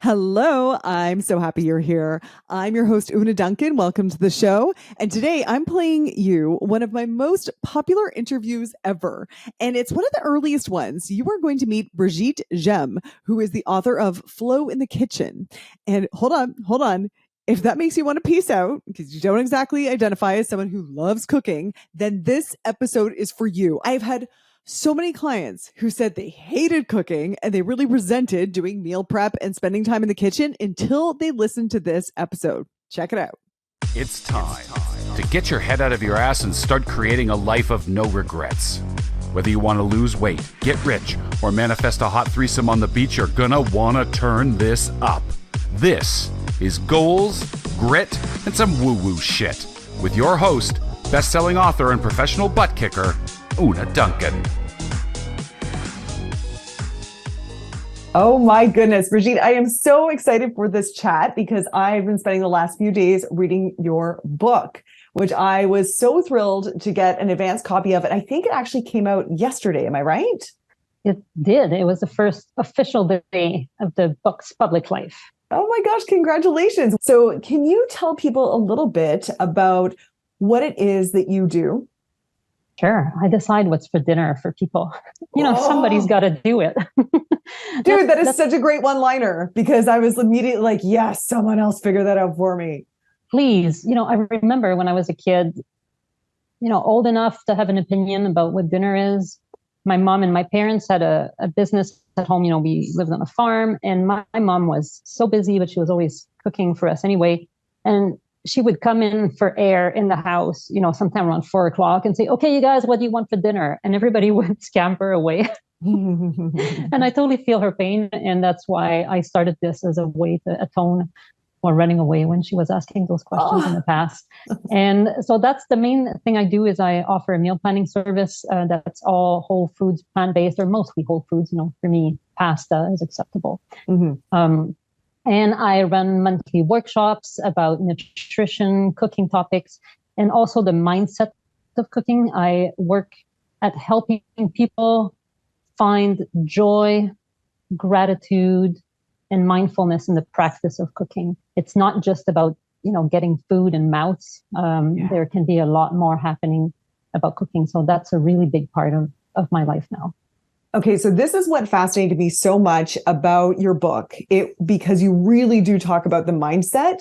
Hello, I'm so happy you're here. I'm your host, Una Duncan. Welcome to the show. And today I'm playing you one of my most popular interviews ever. And it's one of the earliest ones. You are going to meet Brigitte Gemme, who is the author of Flow in the Kitchen. And hold on. If that makes you want to peace out, because you don't exactly identify as someone who loves cooking, then this episode is for you. I've had so many clients who said they hated cooking and they really resented doing meal prep and spending time in the kitchen until they listened to this episode. Check it out. It's time to get your head out of your ass and start creating a life of no regrets. Whether you want to lose weight, get rich, or manifest a hot threesome on the beach, you're gonna want to turn this up. This is Goals, Grit, and some woo-woo shit with your host, best-selling author and professional butt kicker, Una Duncan. Oh my goodness, Brigitte, I am so excited for this chat because I've been spending the last few days reading your book, which I was so thrilled to get an advanced copy of it. I think it actually came out yesterday. Am I right? It did. It was the first official day of the book's public life. Oh my gosh, congratulations. So can you tell people a little bit about what it is that you do? Sure. I decide what's for dinner for people. Somebody's got to do it. Dude, that is such a great one-liner because I was immediately like, yes, someone else figure that out for me. Please. I remember when I was a kid, old enough to have an opinion about what dinner is. My mom and my parents had a business at home. We lived on a farm and my mom was so busy, but she was always cooking for us anyway. And she would come in for air in the house, sometime around 4:00 and say, okay, you guys, what do you want for dinner? And everybody would scamper away. And I totally feel her pain. And that's why I started this as a way to atone for running away when she was asking those questions in the past. And so that's the main thing I do is I offer a meal planning service that's all whole foods, plant-based, or mostly whole foods. For me, pasta is acceptable. And I run monthly workshops about nutrition, cooking topics, and also the mindset of cooking. I work at helping people find joy, gratitude, and mindfulness in the practice of cooking. It's not just about, getting food in mouths. There can be a lot more happening about cooking. So that's a really big part of my life now. Okay, so this is what fascinated me so much about your book, because you really do talk about the mindset.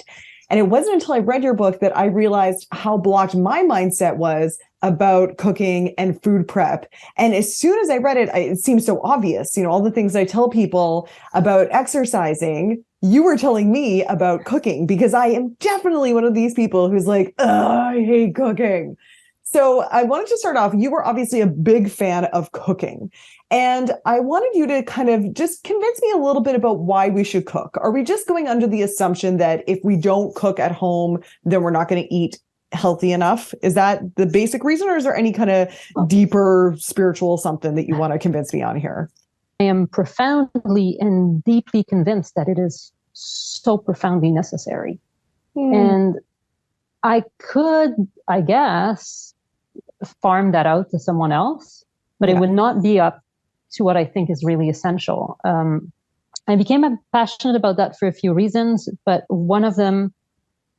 And it wasn't until I read your book that I realized how blocked my mindset was about cooking and food prep. And as soon as I read it, it seemed so obvious. All the things I tell people about exercising, you were telling me about cooking, because I am definitely one of these people who's like, I hate cooking. So I wanted to start off, you were obviously a big fan of cooking. And I wanted you to kind of just convince me a little bit about why we should cook. Are we just going under the assumption that if we don't cook at home, then we're not going to eat healthy enough? Is that the basic reason, or is there any kind of deeper spiritual something that you want to convince me on here? I am profoundly and deeply convinced that it is so profoundly necessary. And I could, I guess, farm that out to someone else, but it would not be up to what I think is really essential. I became passionate about that for a few reasons, but one of them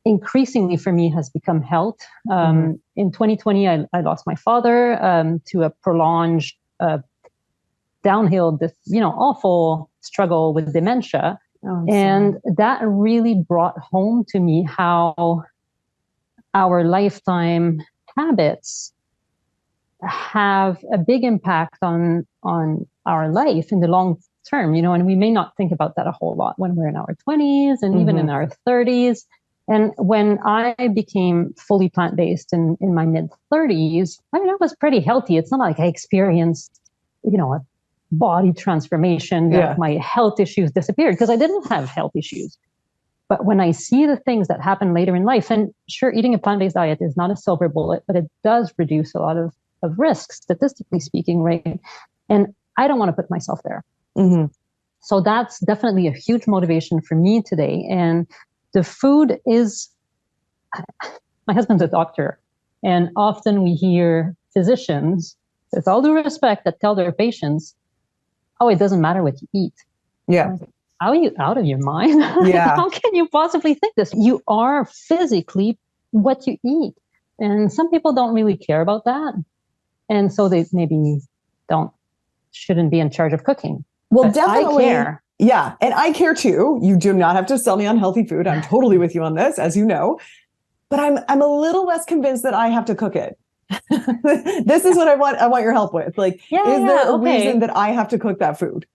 increasingly for me has become health. In 2020, I lost my father to a prolonged downhill, awful struggle with dementia. And that really brought home to me how our lifetime habits have a big impact on our life in the long term, and we may not think about that a whole lot when we're in our 20s and even in our 30s. And when I became fully plant-based in my mid-30s, I was pretty healthy. It's not like I experienced, a body transformation that my health issues disappeared, because I didn't have health issues. But when I see the things that happen later in life, and sure, eating a plant-based diet is not a silver bullet, but it does reduce a lot of risks, statistically speaking, right? And I don't want to put myself there. So that's definitely a huge motivation for me today. And the food is, my husband's a doctor, and often we hear physicians, with all due respect, that tell their patients, oh, it doesn't matter what you eat. Yeah. are you out of your mind? Yeah. How can you possibly think this? You are physically what you eat. And some people don't really care about that. And so they maybe shouldn't be in charge of cooking. Well, but definitely. I care. Yeah. And I care too. You do not have to sell me on healthy food. I'm totally with you on this, as you know. But I'm a little less convinced that I have to cook it. This is what I want your help with. Like, is there a reason that I have to cook that food?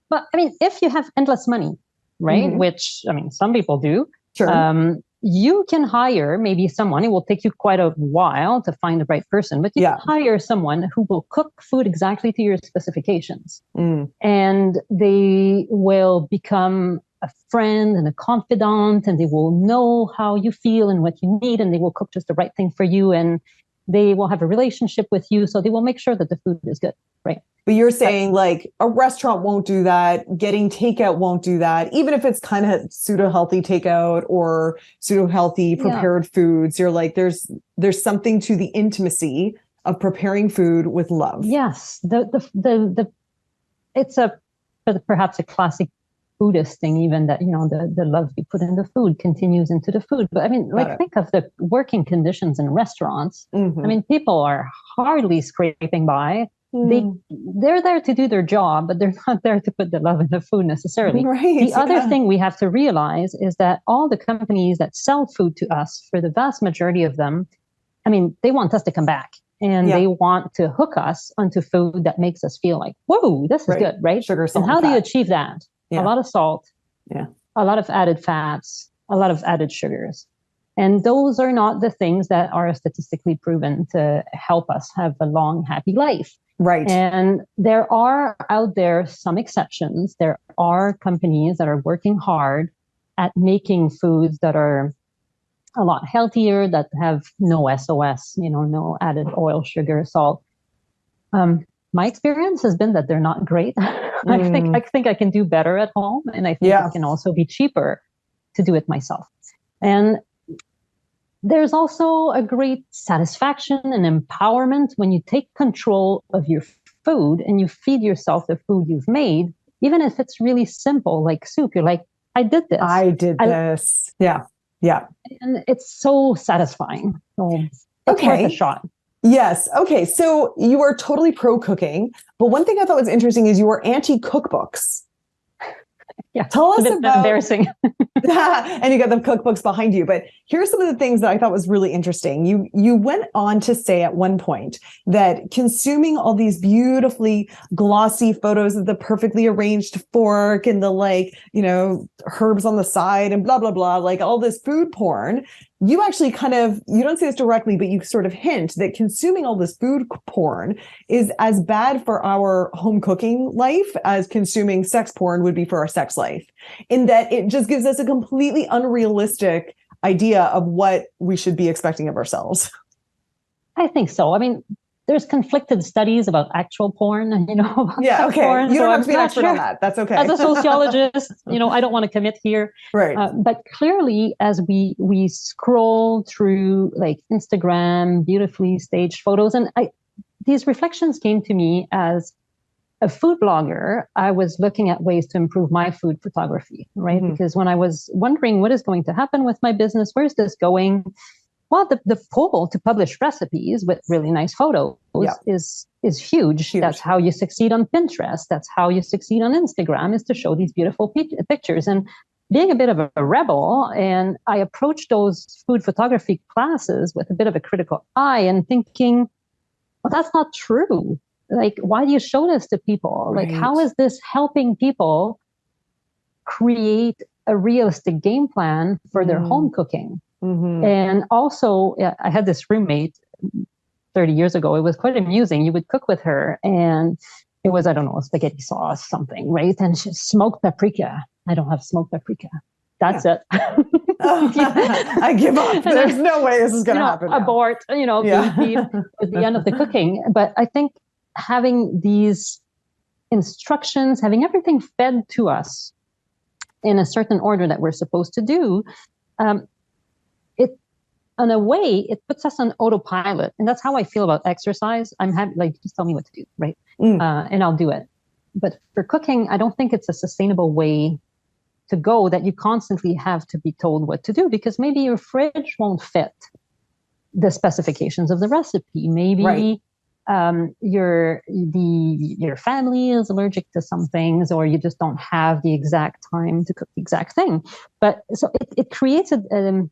But I mean, if you have endless money, right? Which, I mean, some people do. Sure. You can hire maybe someone. It will take you quite a while to find the right person, but you can hire someone who will cook food exactly to your specifications. And they will become a friend and a confidant, and they will know how you feel and what you need, and they will cook just the right thing for you, and they will have a relationship with you, so they will make sure that the food is good, right? But you're saying like a restaurant won't do that, getting takeout won't do that, even if it's kind of pseudo-healthy takeout or pseudo-healthy prepared foods. You're like, there's something to the intimacy of preparing food with love. Yes, it's perhaps a classic Buddhist thing, even that, the love you put in the food continues into the food. But I mean, think of the working conditions in restaurants. I mean, people are hardly scraping by. They're there to do their job, but they're not there to put the love in the food necessarily. Right, the other thing we have to realize is that all the companies that sell food to us, for the vast majority of them, I mean, they want us to come back. And they want to hook us onto food that makes us feel like, whoa, this is good, right? Sugar, salt, and how do you achieve that? A lot of salt, a lot of added fats, a lot of added sugars. And those are not the things that are statistically proven to help us have a long, happy life. Right. And there are out there some exceptions. There are companies that are working hard at making foods that are a lot healthier, that have no SOS, no added oil, sugar, salt. My experience has been that they're not great. I think I can do better at home, and I think it can also be cheaper to do it myself. And there's also a great satisfaction and empowerment when you take control of your food and you feed yourself the food you've made, even if it's really simple, like soup. You're like, I did this. Yeah. Yeah. And it's so satisfying. So it's worth a shot. Yes. Okay. So you are totally pro cooking, but one thing I thought was interesting is you were anti cookbooks. Yeah. Tell us about embarrassing. And you got the cookbooks behind you. But here's some of the things that I thought was really interesting. You went on to say at one point that consuming all these beautifully glossy photos of the perfectly arranged fork and the herbs on the side and blah, blah, blah, like all this food porn, you actually you don't say this directly, but you sort of hint that consuming all this food porn is as bad for our home cooking life as consuming sex porn would be for our sex life, in that it just gives us a completely unrealistic idea of what we should be expecting of ourselves. I think so. I mean, there's conflicted studies about actual porn, okay. Porn, you don't have to be an not expert on that. That's okay. As a sociologist, I don't want to commit here. Right. But clearly, as we scroll through like Instagram, beautifully staged photos, and these reflections came to me as a food blogger. I was looking at ways to improve my food photography, right? Because when I was wondering what is going to happen with my business, where's this going? Well, the pull to publish recipes with really nice photos is huge. That's how you succeed on Pinterest. That's how you succeed on Instagram, is to show these beautiful pictures. And being a bit of a rebel, and I approached those food photography classes with a bit of a critical eye and thinking, well, that's not true. Like, why do you show this to people? Like, how is this helping people create a realistic game plan for their home cooking? And also, I had this roommate 30 years ago. It was quite amusing. You would cook with her, and it was, I don't know, spaghetti sauce, something, right? And she smoked paprika. I don't have smoked paprika. That's it. I give up. There's no way this is going to happen. Abort, at the end of the cooking. But I think having these instructions, having everything fed to us in a certain order that we're supposed to do, in a way, it puts us on autopilot. And that's how I feel about exercise. I'm happy, just tell me what to do, right? And I'll do it. But for cooking, I don't think it's a sustainable way to go that you constantly have to be told what to do, because maybe your fridge won't fit the specifications of the recipe. Maybe your family is allergic to some things, or you just don't have the exact time to cook the exact thing. But so it creates a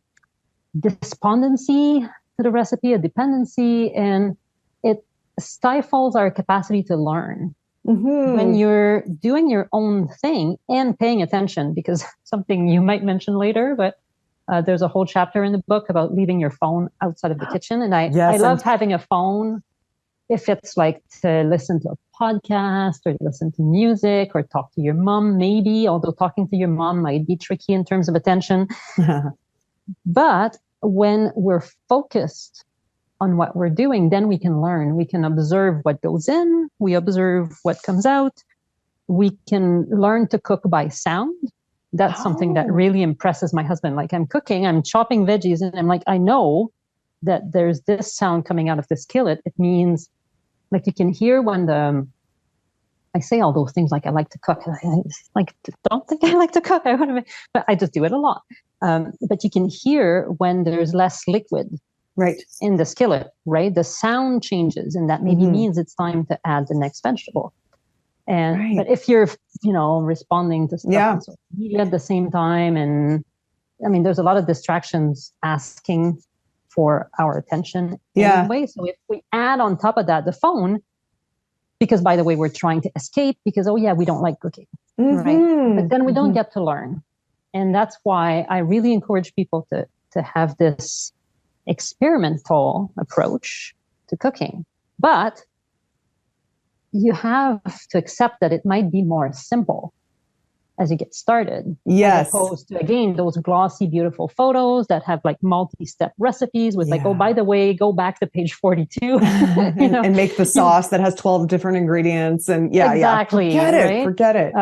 despondency to the recipe, a dependency, and it stifles our capacity to learn. When you're doing your own thing and paying attention, because something you might mention later, but there's a whole chapter in the book about leaving your phone outside of the kitchen. And I love having a phone if it's like to listen to a podcast or listen to music or talk to your mom, maybe, although talking to your mom might be tricky in terms of attention. But when we're focused on what we're doing, then we can learn. We can observe what goes in. We observe what comes out. We can learn to cook by sound. That's something that really impresses my husband. Like, I'm cooking, I'm chopping veggies, and I'm like, I know that there's this sound coming out of the skillet. It means, like, you can hear when I say all those things, like, I like to cook. Like, don't think I like to cook. But I just do it a lot. But you can hear when there's less liquid in the skillet, right? The sound changes, and that maybe means it's time to add the next vegetable. And but if you're, responding to stuff on social media at the same time, and I mean, there's a lot of distractions asking for our attention anyway. So if we add on top of that the phone, because by the way, we're trying to escape because, we don't like cooking, right? But then we don't get to learn. And that's why I really encourage people to have this experimental approach to cooking. But you have to accept that it might be more simple as you get started. As opposed to, again, those glossy, beautiful photos that have like multi-step recipes with like, oh, by the way, go back to page 42. And make the sauce that has 12 different ingredients. And exactly. Forget it.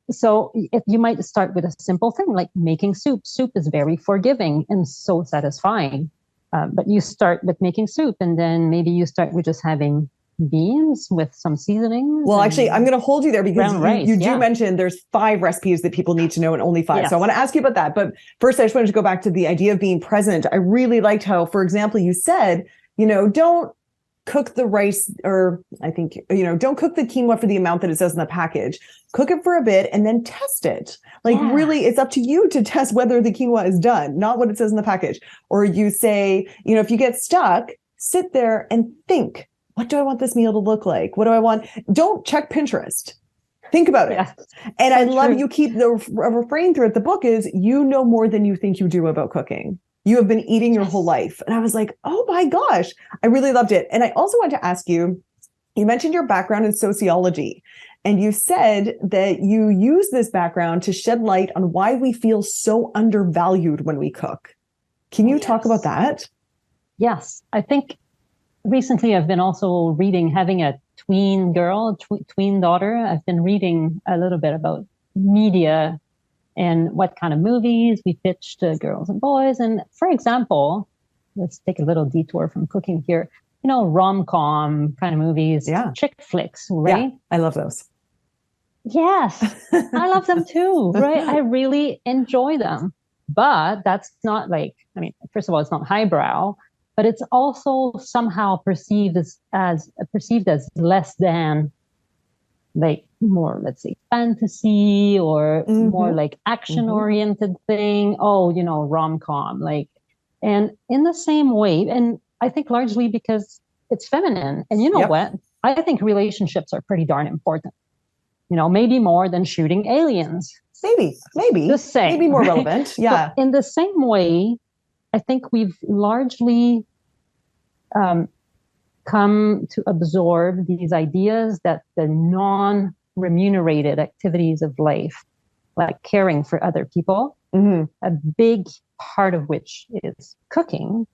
So if you might start with a simple thing like making soup. Soup is very forgiving and so satisfying. But you start with making soup, and then maybe you start with just having beans with some seasonings. Well, actually, I'm going to hold you there because you do mention there's 5 recipes that people need to know and only 5. Yes. So I want to ask you about that. But first, I just wanted to go back to the idea of being present. I really liked how, for example, you said, don't cook the rice, or I think, don't cook the quinoa for the amount that it says in the package. Cook it for a bit and then test it. Like, really, it's up to you to test whether the quinoa is done, not what it says in the package. Or you say, if you get stuck, sit there and think, what do I want this meal to look like? What do I want? Don't check Pinterest. Think about it. Yes, and I love you keep the refrain throughout the book is, you know more than you think you do about cooking. You have been eating your whole life. And I was like, oh my gosh, I really loved it. And I also want to ask you, you mentioned your background in sociology, and you said that you use this background to shed light on why we feel so undervalued when we cook. Can you talk about that? Yes. I think recently I've been also reading, having a tween girl, tween daughter. I've been reading a little bit about media and what kind of movies we pitch to girls and boys. And for example, let's take a little detour from cooking here, rom-com kind of movies, chick flicks, right? Yeah, I love those. Yes, I love them too, right? I really enjoy them. But that's not like, first of all, it's not highbrow, but it's also somehow perceived as less than, like, more, let's say, fantasy or more like action-oriented thing. Oh, rom-com, like, and in the same way, and I think largely because it's feminine. And you know what? I think relationships are pretty darn important. Maybe more than shooting aliens. Maybe. Just saying, maybe more relevant. Yeah. But in the same way, I think we've largely come to absorb these ideas that the non-remunerated activities of life, like caring for other people, a big part of which is cooking,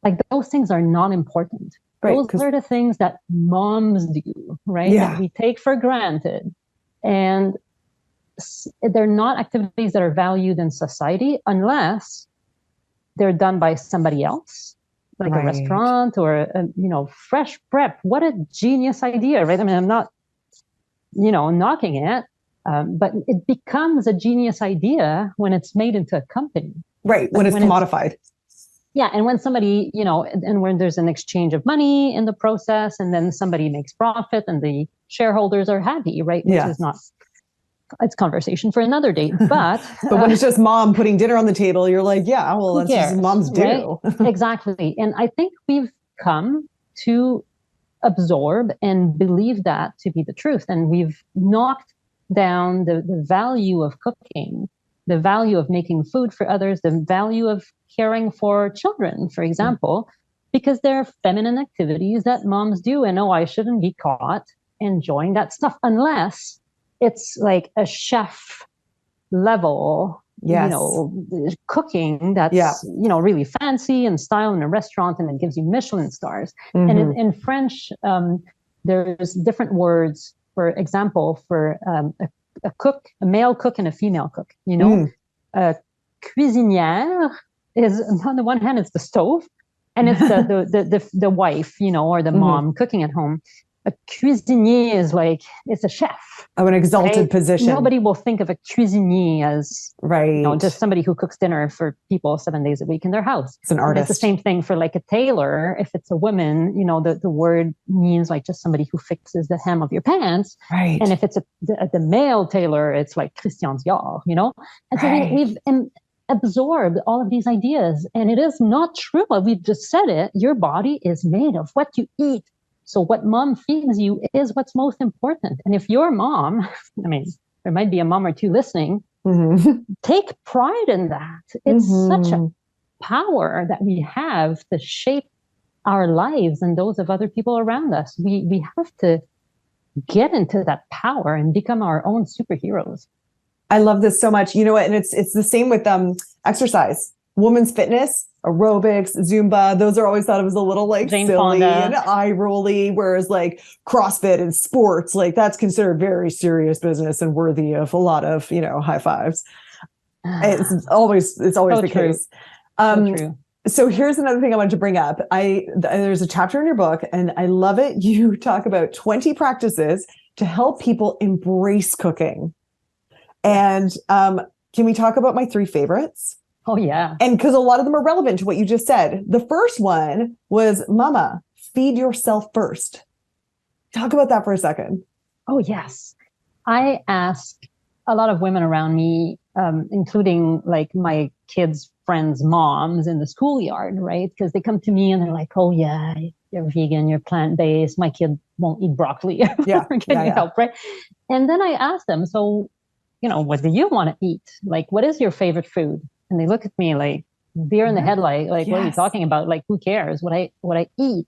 like those things are not important. Right, those are the things that moms do, right? That we take for granted. And they're not activities that are valued in society unless they're done by somebody else, like a restaurant or a fresh prep. What a genius idea, right? I'm not knocking it, But it becomes a genius idea when it's made into a company. Right. When it's commodified. Yeah. And when somebody, and when there's an exchange of money in the process, and then somebody makes profit and the shareholders are happy, right? Which is not, it's conversation for another day. But when it's just mom putting dinner on the table, you're like, yeah, well, that's just moms do. Right? Exactly. And I think we've come to absorb and believe that to be the truth. And we've knocked down the value of cooking, the value of making food for others, the value of caring for children, for example, because they're feminine activities that moms do. And I shouldn't be caught enjoying that stuff unless it's like a chef level, cooking that's, really fancy and style in a restaurant, and it gives you Michelin stars. And in French, there's different words, for example, for a cook, a male cook and a female cook, a cuisinière is, on the one hand, it's the stove, and it's the wife, or the mom cooking at home. A cuisinier is like, it's a chef. An exalted position. Nobody will think of a cuisinier as just somebody who cooks dinner for people 7 days a week in their house. It's an artist. It's the same thing for like a tailor. If it's a woman, the word means like just somebody who fixes the hem of your pants. Right. And if it's the male tailor, it's like Christian Dior, And so we've absorbed all of these ideas, and it is not true. We've just said it. Your body is made of what you eat. So what mom feeds you is what's most important. And if your mom, there might be a mom or two listening, take pride in that. It's such a power that we have to shape our lives and those of other people around us. We have to get into that power and become our own superheroes. I love this so much. You know what? And it's the same with exercise, women's fitness, aerobics, Zumba. Those are always thought of as a little like Jane silly Fonda. And eye rolly, whereas like CrossFit and sports, like that's considered very serious business and worthy of a lot of, high fives. It's always the case. So true. So here's another thing I wanted to bring up. There's a chapter in your book, and I love it. You talk about 20 practices to help people embrace cooking. And can we talk about my 3 favorites? Oh, yeah. And because a lot of them are relevant to what you just said. The first one was, Mama, feed yourself first. Talk about that for a second. Oh, yes. I ask a lot of women around me, including like my kids' friends' moms in the schoolyard, right? Because they come to me and they're like, oh, yeah, you're vegan, you're plant-based. My kid won't eat broccoli. Yeah. Can you help, right? And then I ask them, so, what do you want to eat? Like, what is your favorite food? And they look at me like deer in the headlight, like, what are you talking about? Like, who cares what I eat?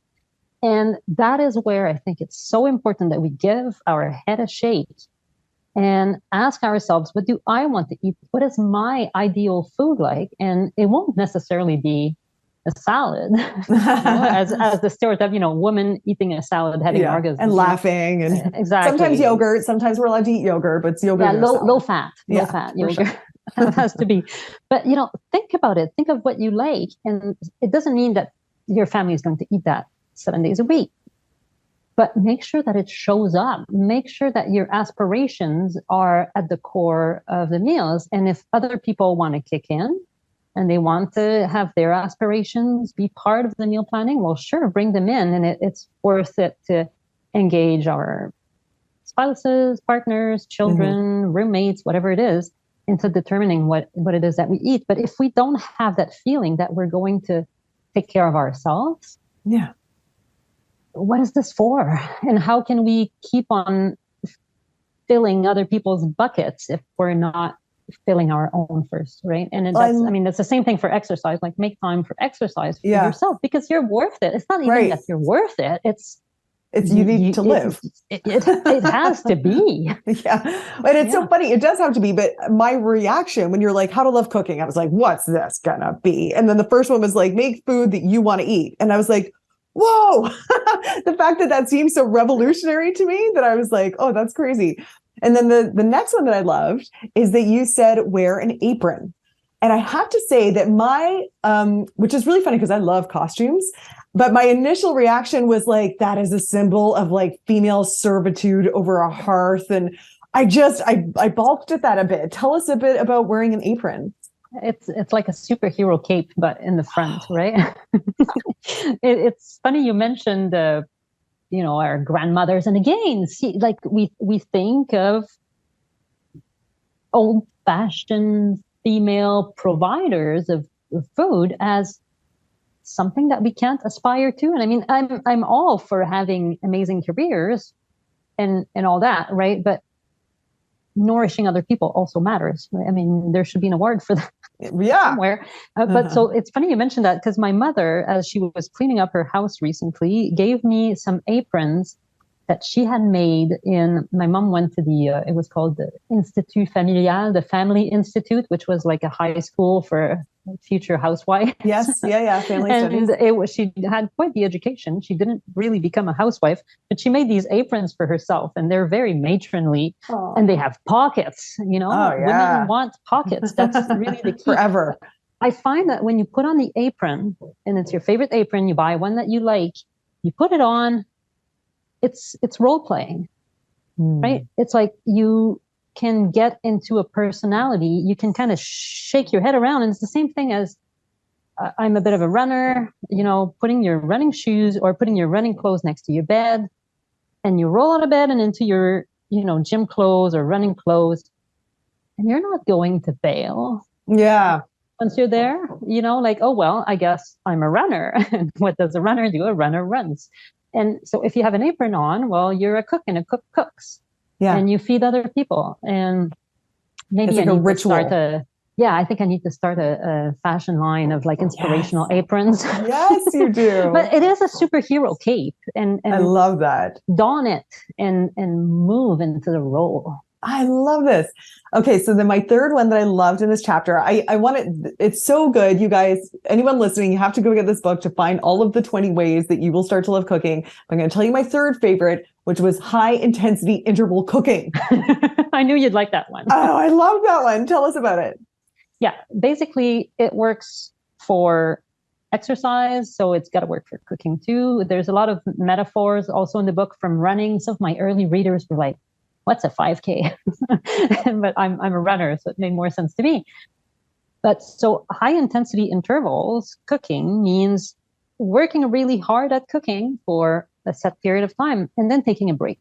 And that is where I think it's so important that we give our head a shake and ask ourselves, what do I want to eat? What is my ideal food like? And it won't necessarily be a salad, as the stereotype, woman eating a salad, having orgasm. And laughing. And exactly. Sometimes yogurt. Sometimes we're allowed to eat yogurt, but it's yogurt. Yeah, low fat yogurt. Sure. It has to be. But, think about it. Think of what you like. And it doesn't mean that your family is going to eat that 7 days a week. But make sure that it shows up. Make sure that your aspirations are at the core of the meals. And if other people want to kick in and they want to have their aspirations be part of the meal planning, well, sure, bring them in. And it's worth it to engage our spouses, partners, children, roommates, whatever it is, into determining what it is that we eat. But if we don't have that feeling that we're going to take care of ourselves, what is this for? And how can we keep on filling other people's buckets if we're not filling our own first, right? And that's the same thing for exercise. Like, make time for exercise for yourself, because you're worth it. It's not even that you're worth it. It's you need to live. It has to be. Yeah. And it's so funny. It does have to be. But my reaction when you're like, how to love cooking, I was like, what's this gonna be? And then the first one was like, make food that you want to eat. And I was like, whoa, the fact that seems so revolutionary to me that I was like, oh, that's crazy. And then the next one that I loved is that you said, wear an apron. And I have to say that which is really funny because I love costumes, but my initial reaction was like, that is a symbol of like female servitude over a hearth. And I balked at that a bit. Tell us a bit about wearing an apron. It's like a superhero cape, but in the front, right? It's funny you mentioned, our grandmothers, and again, see, like we think of old-fashioned female providers of food as something that we can't aspire to. And I mean, I'm all for having amazing careers and all that, right? But nourishing other people also matters. Right? I mean, there should be an award for that somewhere. But so it's funny you mentioned that, because my mother, as she was cleaning up her house recently, gave me some aprons that she had made my mom went to it was called the Institut Familial, the Family Institute, which was like a high school for future housewives. Yes. Yeah. Family studies. And she had quite the education. She didn't really become a housewife, but she made these aprons for herself, and they're very matronly. Aww. And they have pockets, women want pockets. That's really the key. Forever. I find that when you put on the apron, and it's your favorite apron, you buy one that you like, you put it on, it's role playing, right? It's like you can get into a personality. You can kind of shake your head around, and it's the same thing as I'm a bit of a runner. Putting your running shoes or putting your running clothes next to your bed, and you roll out of bed and into your gym clothes or running clothes, and you're not going to bail. Yeah. Once you're there, like, oh well, I guess I'm a runner. And what does a runner do? A runner runs. And so if you have an apron on, well, you're a cook, and a cook cooks. Yeah. And you feed other people. And maybe it's like I need a ritual. I think I need to start a fashion line of like inspirational aprons. Yes, you do. But it is a superhero cape. And I love that. Don it and move into the role. I love this. Okay, so then my third one that I loved in this chapter, I want it. It's so good, you guys. Anyone listening, you have to go get this book to find all of the 20 ways that you will start to love cooking. I'm going to tell you my third favorite, which was high intensity interval cooking. I knew you'd like that one. Oh, I love that one. Tell us about it. Yeah, basically it works for exercise, so it's got to work for cooking too. There's a lot of metaphors also in the book from running. Some of my early readers were like, what's a 5K? But I'm a runner, so it made more sense to me. But so high intensity intervals cooking means working really hard at cooking for a set period of time and then taking a break.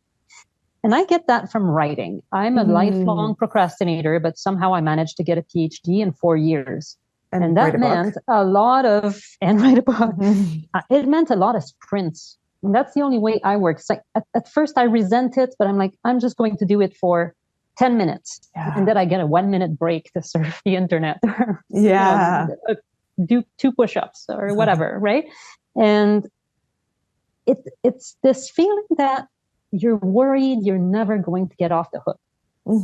And I get that from writing. I'm a lifelong procrastinator, but somehow I managed to get a PhD in 4 years. And that meant a lot of, and write a book. It meant a lot of sprints. And that's the only way I work. It's like at first I resent it, but I'm like, I'm just going to do it for 10 minutes. Yeah. And then I get a 1 minute break to surf the internet. Do 2 push-ups or whatever, right? And it's this feeling that you're worried you're never going to get off the hook.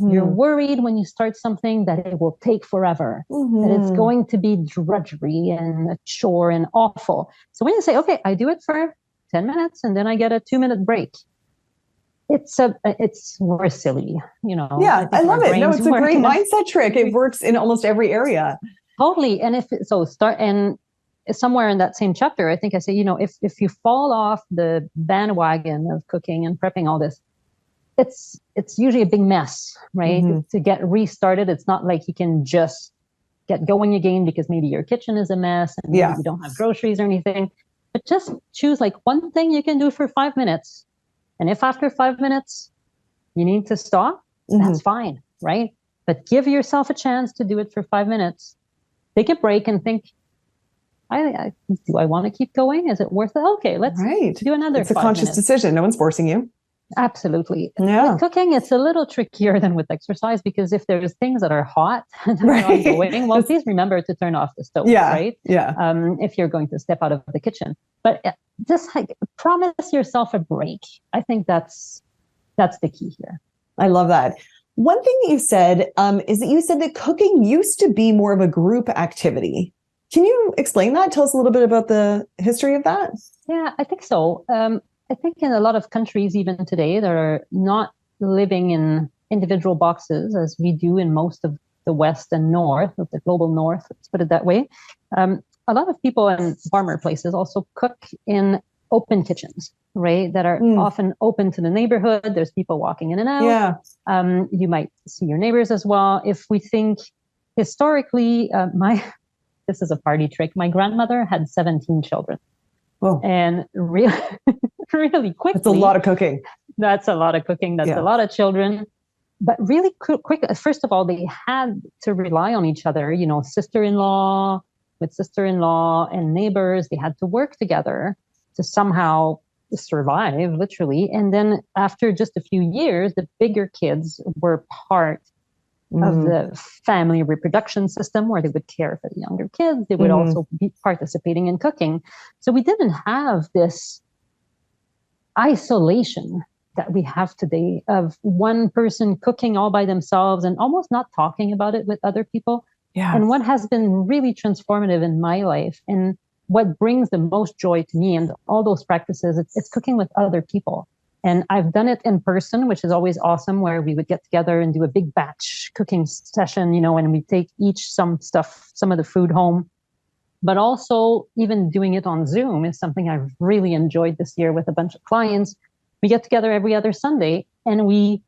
You're worried when you start something that it will take forever, that it's going to be drudgery and a chore and awful. So when you say, okay, I do it for 10 minutes and then I get a 2-minute break. We're silly, Yeah, I love it. No, it's a great mindset trick. It works in almost every area. Totally. And somewhere in that same chapter, I think I say, if you fall off the bandwagon of cooking and prepping all this, it's usually a big mess, right? To get restarted. It's not like you can just get going again because maybe your kitchen is a mess and you don't have groceries or anything. But just choose like one thing you can do for 5 minutes. And if after 5 minutes you need to stop, that's fine, right? But give yourself a chance to do it for 5 minutes. Take a break and think, do I want to keep going? Is it worth it? Okay, let's do another 5 minutes. It's a conscious decision. No one's forcing you. Absolutely. Yeah. With cooking, it's a little trickier than with exercise, because if there's things that are hot and are ongoing, well, please remember to turn off the stove, right? Yeah. If you're going to step out of the kitchen. But just promise yourself a break. I think that's the key here. I love that. One thing that you said is that you said that cooking used to be more of a group activity. Can you explain that? Tell us a little bit about the history of that. Yeah, I think so. I think in a lot of countries, even today, that are not living in individual boxes as we do in most of the West and North, of the global North, let's put it that way. A lot of people in farmer places also cook in open kitchens. right? That are often open to the neighborhood. There's people walking in and out. Yeah. You might see your neighbors as well. If we think historically, this is a party trick. My grandmother had 17 children. Whoa. And really, really quickly. That's a lot of cooking. That's a lot of cooking. That's a lot of children. But really quick, first of all, they had to rely on each other, you know, sister-in-law with sister-in-law and neighbors. They had to work together to somehow survive, literally. And then after just a few years, the bigger kids were part of the family reproduction system, where they would care for the younger kids. They would also be participating in cooking. So we didn't have this isolation that we have today of one person cooking all by themselves and almost not talking about it with other people. Yeah. And what has been really transformative in my life and what brings the most joy to me and all those practices, it's cooking with other people. And I've done it in person, which is always awesome, where we would get together and do a big batch cooking session, you know, and we take each some of the food home. But also even doing it on Zoom is something I've really enjoyed this year with a bunch of clients. We get together every other Sunday and we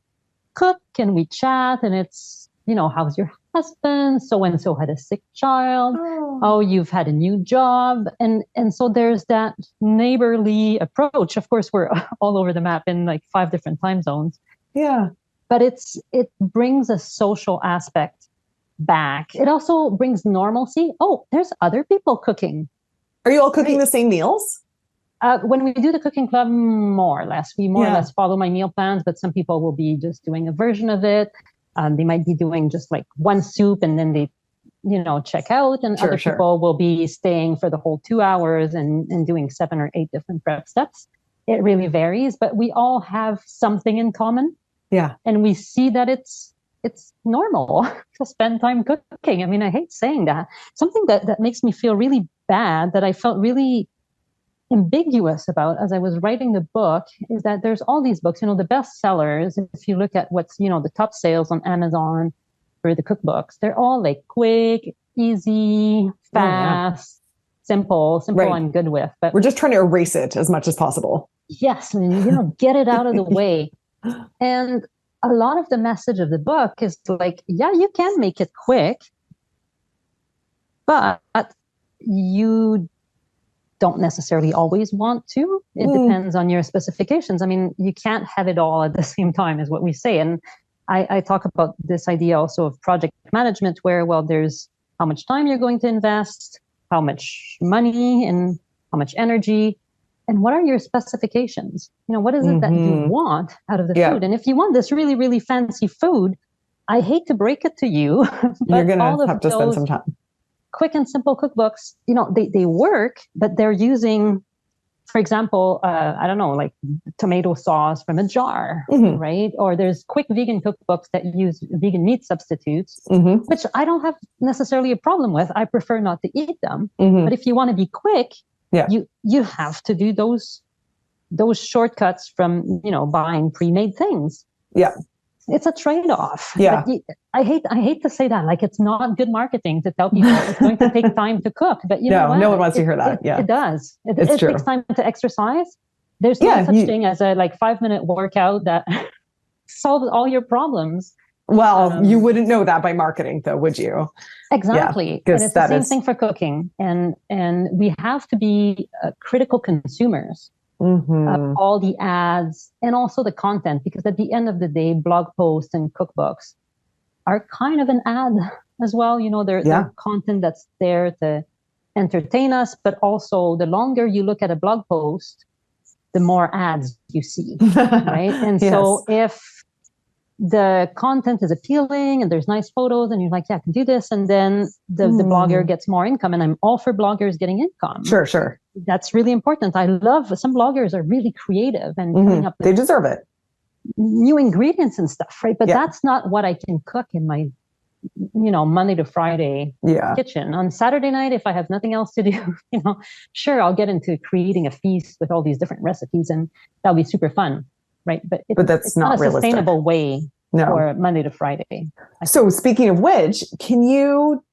cook and we chat, and it's, you know, how's your husband? So-and-so had a sick child. Oh, you've had a new job. And so there's that neighborly approach. Of course, we're all over the map in like 5 different time zones. Yeah. But it brings a social aspect back. It also brings normalcy. Oh, there's other people cooking. Are you all cooking the same meals? When we do the cooking club, more or less. We more or less follow my meal plans, but some people will be just doing a version of it. They might be doing just like one soup and then they, you know, check out. And other people will be staying for the whole 2 hours and doing 7 or 8 different prep steps. It really varies, but we all have something in common. Yeah. And we see that it's normal to spend time cooking. I mean, I hate saying that. Something that makes me feel really bad, that I felt really ambiguous about as I was writing the book, is that there's all these books, you know, the bestsellers. If you look at what's, you know, the top sales on Amazon for the cookbooks, they're all like quick, easy, fast, simple. Right. I'm good with, but we're just trying to erase it as much as possible. Yes. And, you know, get it out of the way. And a lot of the message of the book is like, yeah, you can make it quick, but you don't necessarily always want to. It depends on your specifications. I mean, you can't have it all at the same time, is what we say. And I talk about this idea also of project management, where, well, there's how much time you're going to invest, how much money and how much energy, and what are your specifications? You know, what is it that you want out of the food? And if you want this really, really fancy food, I hate to break it to you, but you're going to have to spend some time. Quick and simple cookbooks, you know, they work, but they're using, for example, I don't know, like tomato sauce from a jar, right? Or there's quick vegan cookbooks that use vegan meat substitutes, which I don't have necessarily a problem with. I prefer not to eat them. But if you want to be quick, you have to do those shortcuts from, you know, buying pre-made things. Yeah. It's a trade-off. Yeah. But I hate to say that. Like, it's not good marketing to tell people it's going to take time to cook. But you know what? No one wants to hear that. It does. It true. takes time to exercise. There's no such thing as a 5-minute workout that solves all your problems. Well, you wouldn't know that by marketing, though, would you? Exactly. And it's the same thing for cooking. And we have to be critical consumers of all the ads and also the content, because at the end of the day, blog posts and cookbooks are kind of an ad as well. You know, they're content that's there to entertain us, but also the longer you look at a blog post, the more ads you see, right? And so if the content is appealing and there's nice photos and you're like, yeah, I can do this. And then the blogger gets more income, and I'm all for bloggers getting income. Sure. That's really important. I love some bloggers are really creative and coming up with they deserve it. New ingredients and stuff, right? But that's not what I can cook in my, you know, Monday to Friday kitchen. On Saturday night, if I have nothing else to do, you know, sure, I'll get into creating a feast with all these different recipes, and that'll be super fun. Right. But it's not a realistic. Sustainable way for Monday to Friday. So speaking of which,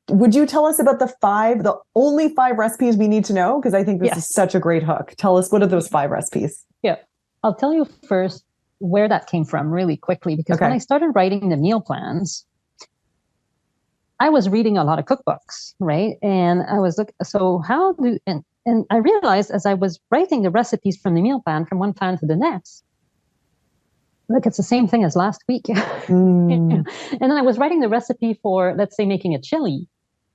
would you tell us about the only 5 recipes we need to know? Because I think this is such a great hook. Tell us, what are those 5 recipes? Yeah. I'll tell you first where that came from really quickly, because when I started writing the meal plans, I was reading a lot of cookbooks, right? And I was and I realized as I was writing the recipes from the meal plan from one plan to the next, look, it's the same thing as last week. And then I was writing the recipe for, let's say, making a chili.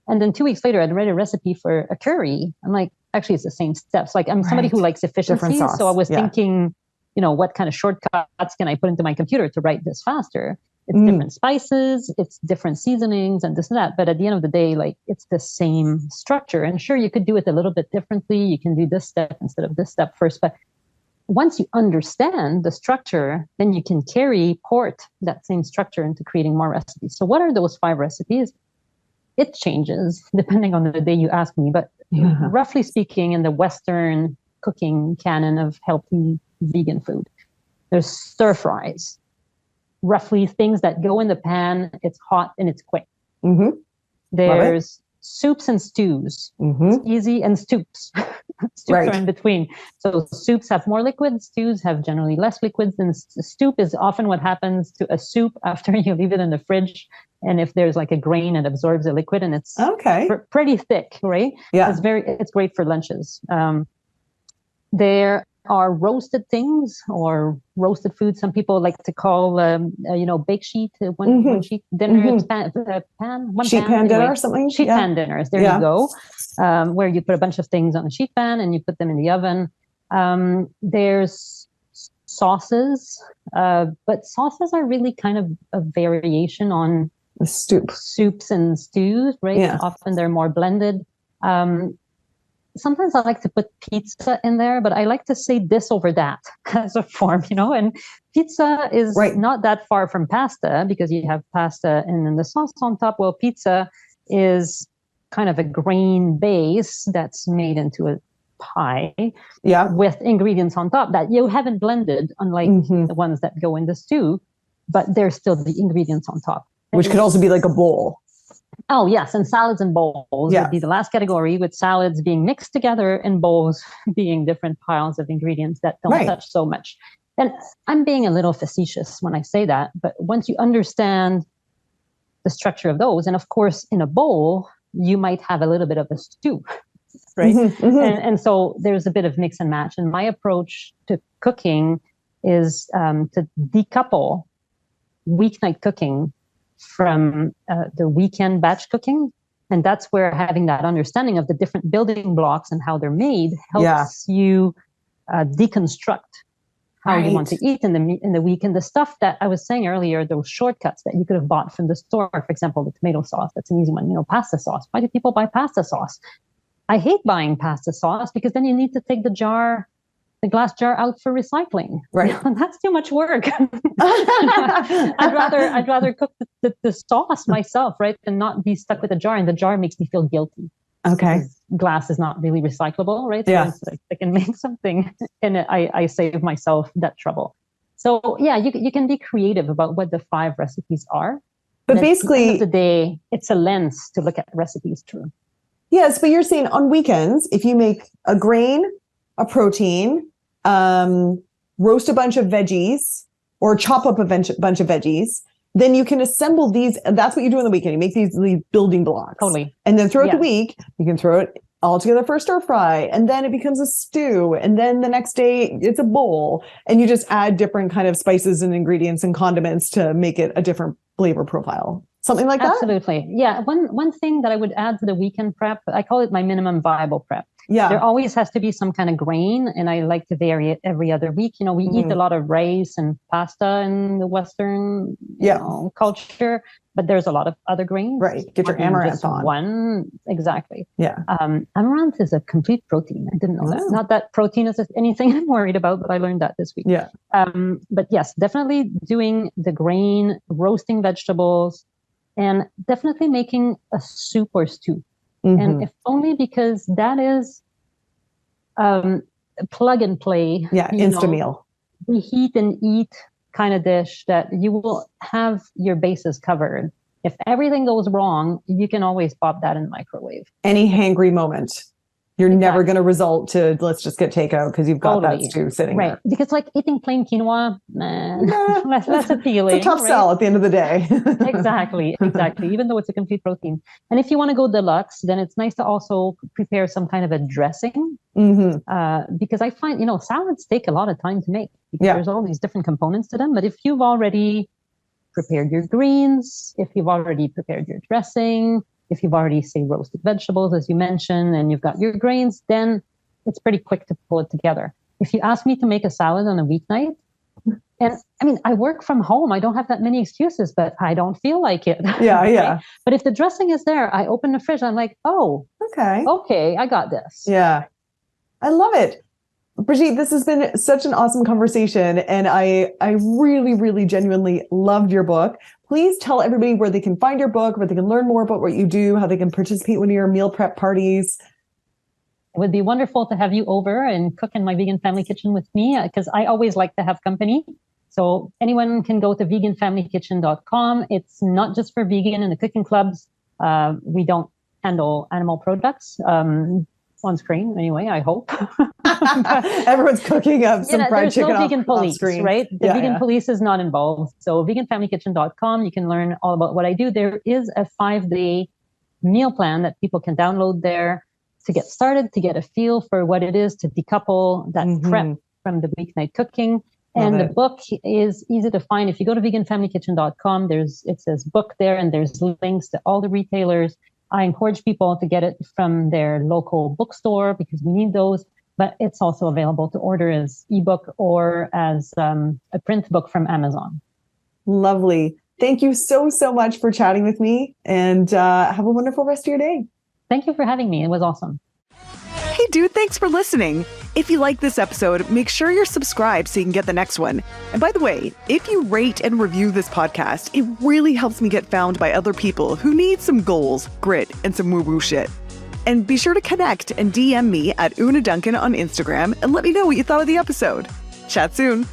And then 2 weeks later, I'd write a recipe for a curry. I'm like, actually, it's the same steps. Like, I'm somebody who likes efficiency. So I was thinking, what kind of shortcuts can I put into my computer to write this faster? It's different spices, it's different seasonings and this and that. But at the end of the day, like, it's the same structure. And sure, you could do it a little bit differently. You can do this step instead of this step first. But once you understand the structure, then you can port that same structure into creating more recipes. So what are those 5 recipes? It changes depending on the day you ask me. But roughly speaking, in the Western cooking canon of healthy vegan food, there's stir fries. Roughly things that go in the pan, it's hot and it's quick. There's soups and stews. It's easy, and stoops. Stoops are in between. So soups have more liquids, stews have generally less liquids, and stoop is often what happens to a soup after you leave it in the fridge. And if there's like a grain, it absorbs the liquid and it's pretty thick, right? Yeah. It's great for lunches. There are roasted things or roasted foods. Some people like to call, bake sheet, one sheet dinner, pan dinner or something. Sheet pan dinners. There you go. Where you put a bunch of things on a sheet pan and you put them in the oven. There's sauces, but sauces are really kind of a variation on soups and stews, right? Yeah. Often they're more blended. Sometimes I like to put pizza in there, but I like to say this over that as a form, and pizza is not that far from pasta, because you have pasta and then the sauce on top. Well, pizza is kind of a grain base that's made into a pie with ingredients on top that you haven't blended, unlike the ones that go in the stew, but there's still the ingredients on top. Which could also be like a bowl. Oh, yes. And salads and bowls would be the last category, with salads being mixed together and bowls being different piles of ingredients that don't touch so much. And I'm being a little facetious when I say that, but once you understand the structure of those, and of course, in a bowl, you might have a little bit of a stew, right? And so there's a bit of mix and match. And my approach to cooking is to decouple weeknight cooking from the weekend batch cooking. And that's where having that understanding of the different building blocks and how they're made helps you deconstruct how you want to eat in the week. And the stuff that I was saying earlier, those shortcuts that you could have bought from the store, for example, the tomato sauce, that's an easy one. Pasta sauce. Why do people buy pasta sauce? I hate buying pasta sauce because then you need to take the glass jar out for recycling. Right. That's too much work. I'd rather cook the sauce myself, right? And not be stuck with a jar. And the jar makes me feel guilty. Okay. Glass is not really recyclable, right? So I can make something and I save myself that trouble. So you can be creative about what the 5 recipes are. But basically, at the end of the day, it's a lens to look at recipes through. Yes, but you're saying on weekends, if you make a grain, a protein, roast a bunch of veggies or chop up a bunch of veggies, then you can assemble these. That's what you do on the weekend. You make these building blocks. Totally. And then throughout the week, you can throw it all together for a stir fry. And then it becomes a stew. And then the next day it's a bowl. And you just add different kind of spices and ingredients and condiments to make it a different flavor profile. Something like that? Absolutely. Yeah. One thing that I would add to the weekend prep, I call it my minimum viable prep. Yeah. There always has to be some kind of grain, and I like to vary it every other week. We eat a lot of rice and pasta in the Western culture, but there's a lot of other grains. Right. Get your amaranth on. One. Exactly. Yeah. Amaranth is a complete protein. I didn't know that. Not that protein is anything I'm worried about, but I learned that this week. Yeah. But yes, definitely doing the grain, roasting vegetables, and definitely making a soup or stew. And if only because that is plug and play. Yeah, Insta-meal. Reheat and eat kind of dish that you will have your bases covered. If everything goes wrong, you can always pop that in the microwave. Any hangry moment. You're never going to result to let's just get takeout because you've got that stew sitting there. Because like eating plain quinoa, less appealing. It's a tough sell at the end of the day. Exactly. Even though it's a complete protein. And if you want to go deluxe, then it's nice to also prepare some kind of a dressing. Because I find, salads take a lot of time to make because there's all these different components to them. But if you've already prepared your greens, if you've already prepared your dressing, if you've already, say, roasted vegetables, as you mentioned, and you've got your grains, then it's pretty quick to pull it together. If you ask me to make a salad on a weeknight, and I mean, I work from home, I don't have that many excuses, but I don't feel like it. Yeah. But if the dressing is there, I open the fridge, I'm like, oh, okay, I got this. Yeah. I love it. Brigitte, this has been such an awesome conversation, and I really, really genuinely loved your book. Please tell everybody where they can find your book, where they can learn more about what you do, how they can participate in one of your meal prep parties. It would be wonderful to have you over and cook in my vegan family kitchen with me because I always like to have company. So anyone can go to veganfamilykitchen.com. It's not just for vegan and the cooking clubs. We don't handle animal products. On screen, anyway, I hope. Everyone's cooking up some fried chicken no vegan police, screen. Right? The vegan police is not involved. So veganfamilykitchen.com, you can learn all about what I do. There is a 5-day meal plan that people can download there to get started, to get a feel for what it is to decouple that prep from the weeknight cooking. And the book is easy to find. If you go to veganfamilykitchen.com, it says book there, and there's links to all the retailers. I encourage people to get it from their local bookstore because we need those, but it's also available to order as ebook or as a print book from Amazon. Lovely. Thank you so much for chatting with me, and have a wonderful rest of your day. Thank you for having me. It was awesome. Hey dude, thanks for listening. If you like this episode, make sure you're subscribed so you can get the next one. And by the way, if you rate and review this podcast, it really helps me get found by other people who need some goals, grit, and some woo-woo shit. And be sure to connect and DM me at Una Duncan on Instagram and let me know what you thought of the episode. Chat soon.